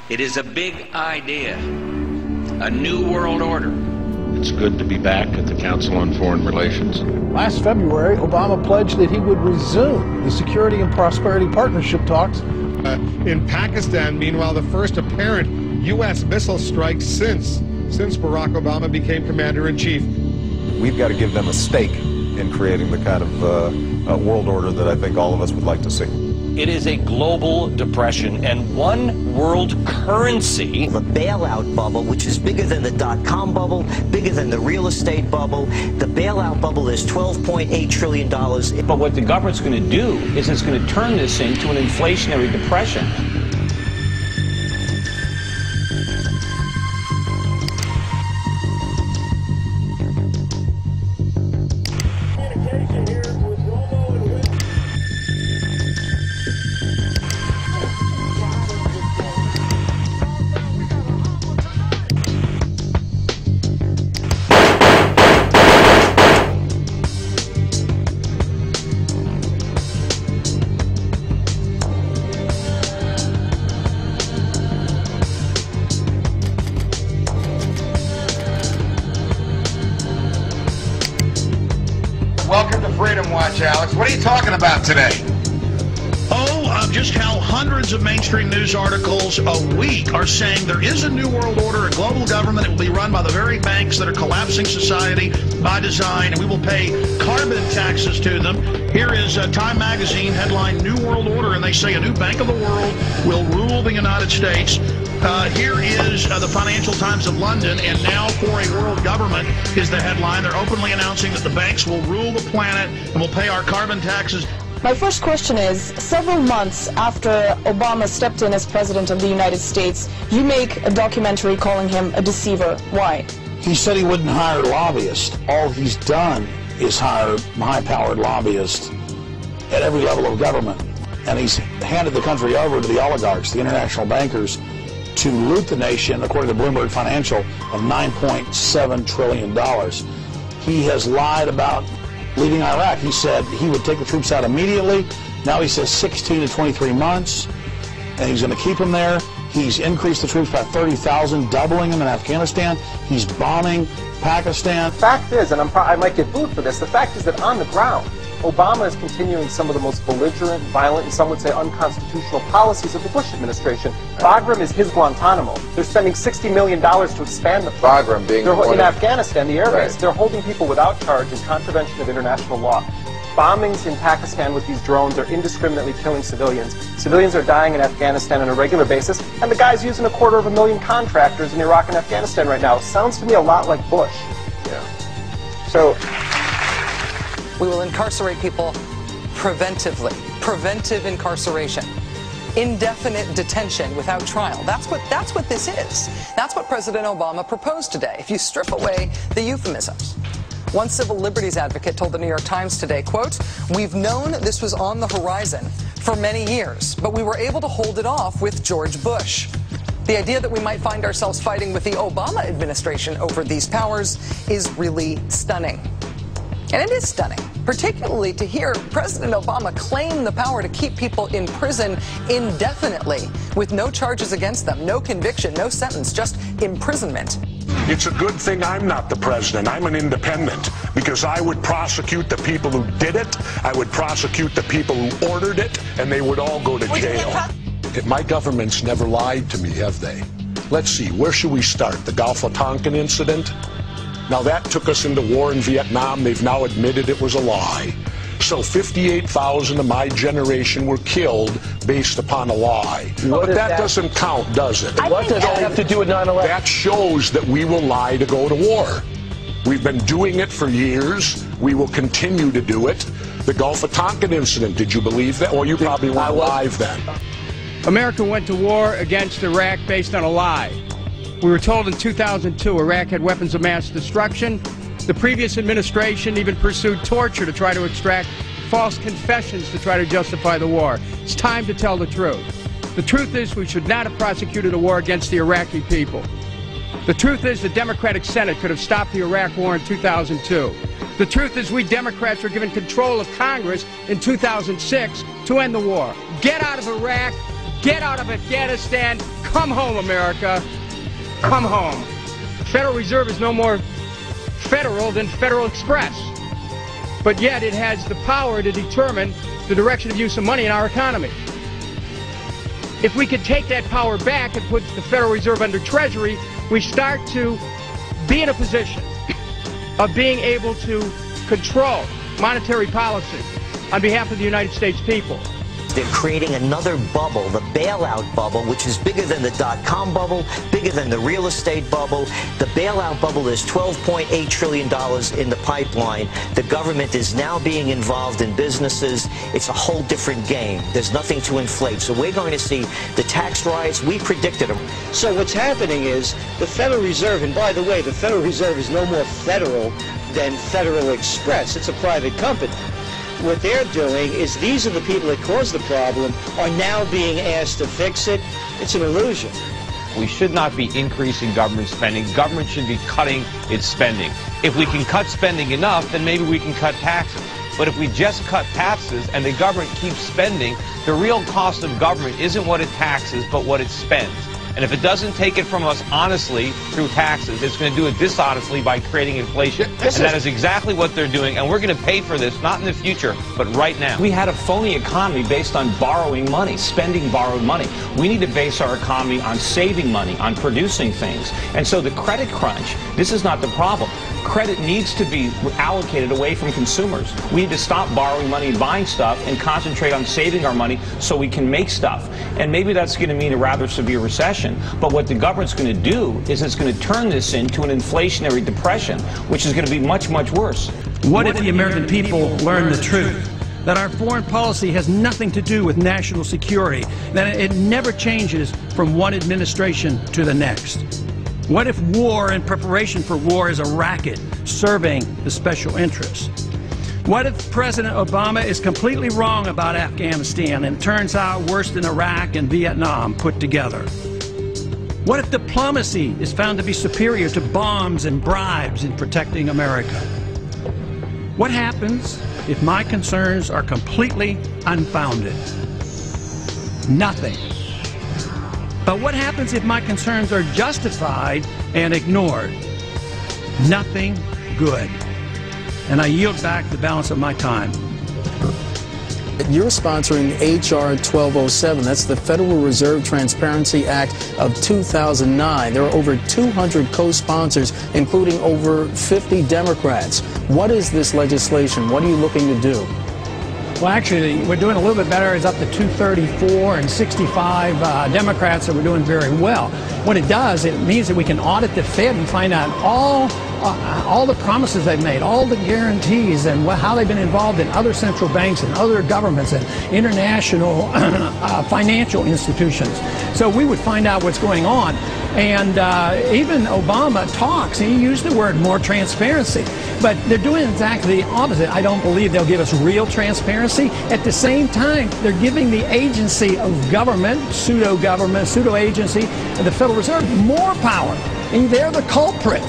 It is a big idea, a new world order. It's good to be back at the Council on Foreign Relations. Last February, Obama pledged that he would resume the Security and Prosperity Partnership talks. In Pakistan, meanwhile, the first apparent U.S. missile strike since Barack Obama became commander-in-chief. We've got to give them a stake in creating the kind of world order that I think all of us would like to see. It is a global depression and one world currency. The bailout bubble, which is bigger than the dot-com bubble, bigger than the real estate bubble. The bailout bubble is $12.8 trillion. But what the government's going to do is it's going to turn this into an inflationary depression. Welcome to Freedom Watch, Alex. What are you talking about today? Just how hundreds of mainstream news articles a week are saying there is a new world order, a global government that will be run by the very banks that are collapsing society by design, and we will pay carbon taxes to them. Here is Time Magazine headline, New World Order, and they say a new bank of the world will rule the United States. Here is the Financial Times of London, and now for a world government is the headline. They're openly announcing that the banks will rule the planet and will pay our carbon taxes. My first question is, several months after Obama stepped in as president of the United States, you make a documentary calling him a deceiver. Why? He said he wouldn't hire lobbyists. All he's done is hire high-powered lobbyists at every level of government. And he's handed the country over to the oligarchs, the international bankers, to loot the nation, according to Bloomberg Financial, of $9.7 trillion. He has lied about leaving Iraq. He said he would take the troops out immediately. Now he says 16 to 23 months, and he's going to keep them there. He's increased the troops by 30,000, doubling them in Afghanistan. He's bombing Pakistan. The fact is, and I might get booed for this, the fact is that on the ground, Obama is continuing some of the most belligerent, violent, and some would say unconstitutional policies of the Bush administration. Bagram is his Guantanamo. They're spending $60 million to expand the Bagram being in Afghanistan, the air base. They're holding people without charge in contravention of international law. Bombings in Pakistan with these drones are indiscriminately killing civilians. Civilians are dying in Afghanistan on a regular basis, and the guy's using 250,000 contractors in Iraq and Afghanistan right now. Sounds to me a lot like Bush. Yeah. So we will incarcerate people preventively. Preventive incarceration. Indefinite detention without trial. That's what this is. That's what President Obama proposed today, if you strip away the euphemisms. One civil liberties advocate told the New York Times today, quote, "We've known this was on the horizon for many years, but we were able to hold it off with George Bush. The idea that we might find ourselves fighting with the Obama administration over these powers is really stunning." And it is stunning, particularly to hear President Obama claim the power to keep people in prison indefinitely with no charges against them, no conviction, no sentence, just imprisonment. It's a good thing I'm not the president. I'm an independent, because I would prosecute the people who did it, I would prosecute the people who ordered it, and they would all go to jail. My government's never lied to me, have they? Let's see, where should we start? The Gulf of Tonkin incident? Now that took us into war in Vietnam. They've now admitted it was a lie. So 58,000 of my generation were killed based upon a lie. But that doesn't count, does it? What does that have to do with 9/11? That shows that we will lie to go to war. We've been doing it for years. We will continue to do it. The Gulf of Tonkin incident, did you believe that? Well, you probably weren't alive then. America went to war against Iraq based on a lie. We were told in 2002 Iraq had weapons of mass destruction. The previous administration even pursued torture to try to extract false confessions to try to justify the war. It's time to tell the truth. The truth is we should not have prosecuted a war against the Iraqi people. The truth is the Democratic Senate could have stopped the Iraq war in 2002. The truth is we Democrats were given control of Congress in 2006 to end the war. Get out of Iraq, Get out of Afghanistan. Come home, America. Come home. The Federal Reserve is no more federal than Federal Express. But yet it has the power to determine the direction of use of money in our economy. If we could take that power back and put the Federal Reserve under Treasury, we start to be in a position of being able to control monetary policy on behalf of the United States people. They're creating another bubble, the bailout bubble, which is bigger than the dot-com bubble, bigger than the real estate bubble. The bailout bubble is $12.8 trillion in the pipeline. The government is now being involved in businesses. It's a whole different game. There's nothing to inflate. So we're going to see the tax riots. We predicted them. So what's happening is the Federal Reserve, and by the way, the Federal Reserve is no more federal than Federal Express. It's a private company. What they're doing is these are the people that caused the problem are now being asked to fix it. It's an illusion. We should not be increasing government spending. Government should be cutting its spending. If we can cut spending enough, then maybe we can cut taxes. But if we just cut taxes and the government keeps spending, the real cost of government isn't what it taxes, but what it spends. And if it doesn't take it from us honestly through taxes, it's going to do it dishonestly by creating inflation. And that is exactly what they're doing. And we're going to pay for this, not in the future, but right now. We had a phony economy based on borrowing money, spending borrowed money. We need to base our economy on saving money, on producing things. And so the credit crunch, this is not the problem. Credit needs to be allocated away from consumers. We need to stop borrowing money and buying stuff and concentrate on saving our money so we can make stuff. And maybe that's going to mean a rather severe recession. But what the government's going to do is it's going to turn this into an inflationary depression, which is going to be much, much worse. What if the American people learn the truth? That our foreign policy has nothing to do with national security, that it never changes from one administration to the next. What if war and preparation for war is a racket serving the special interests? What if President Obama is completely wrong about Afghanistan and it turns out worse than Iraq and Vietnam put together? What if diplomacy is found to be superior to bombs and bribes in protecting America? What happens if my concerns are completely unfounded? Nothing. But what happens if my concerns are justified and ignored? Nothing good. And I yield back the balance of my time. You're sponsoring H.R. 1207. That's the Federal Reserve Transparency Act of 2009. There are over 200 co-sponsors, including over 50 Democrats. What is this legislation? What are you looking to do? Well, actually, we're doing a little bit better. It's up to 234 and 65 Democrats, so we're doing very well. What it does, it means that we can audit the Fed and find out all the promises they've made, all the guarantees, and how they've been involved in other central banks and other governments and international financial institutions. So we would find out what's going on. And even Obama talks, he used the word more transparency. But they're doing exactly the opposite. I don't believe they'll give us real transparency. At the same time, they're giving the agency of government, pseudo-government, pseudo-agency, the Federal Reserve, more power. And they're the culprit.